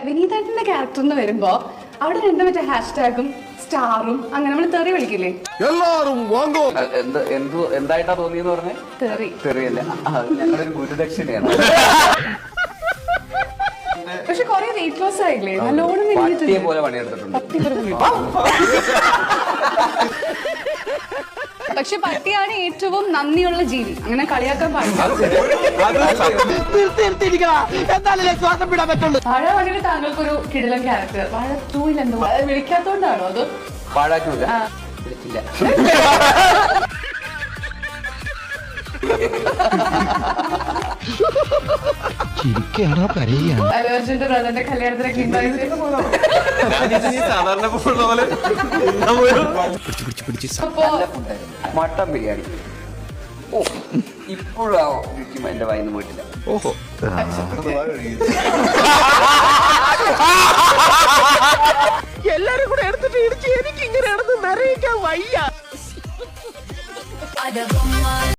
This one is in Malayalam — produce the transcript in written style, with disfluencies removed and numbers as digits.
വിനീതേട്ടന്റെ ക്യാരക്ടർ എന്ന് വരുമ്പോ അവിടെ രണ്ടു മറ്റേ ഹാഷ്ടാഗും സ്റ്റാറും അങ്ങനെ നമ്മൾ തെറി വിളിക്കില്ലേ? എല്ലാരും വാങ്ങോ. എന്തായിട്ടാ തോന്നിയെന്ന് പറഞ്ഞേ? തെറിയല്ല, ഞങ്ങളൊരു ഗുരുദക്ഷിണയാണ്. പക്ഷെ കൊറേ വെയിറ്റ് ലോസ് ആയില്ലേ? നല്ലോണം പട്ടിയെ പോലെ പണിയെടുത്തിട്ടുണ്ട്. പക്ഷെ പട്ടിയാണ് ഏറ്റവും നന്ദിയുള്ള ജീവി, അങ്ങനെ കളിയാക്കാൻ പാടില്ല. വാഴ വണ്ടിയിൽ താങ്കൾക്കൊരു കിടിലൻ ക്യാരക്ടർ, വാഴ 2 എന്തോ വിളിക്കാത്തോണ്ടാണോ അതോ? പാഴാക്കൂല, വിളിച്ചില്ല. അലോർജന്റെ ബ്രദറിന്റെ കല്യാണത്തിനൊക്കെ മട്ടൻ ബിരിയാണി ഇപ്പോഴും എന്റെ വായിന്ന് പോയിട്ടില്ല. ഓഹോ, എല്ലാരും കൂടെ എടുത്തിട്ട് ഇടിച്ച് എനിക്ക് ഇങ്ങനെയാണെന്ന് നിറയിക്കാൻ വയ്യ.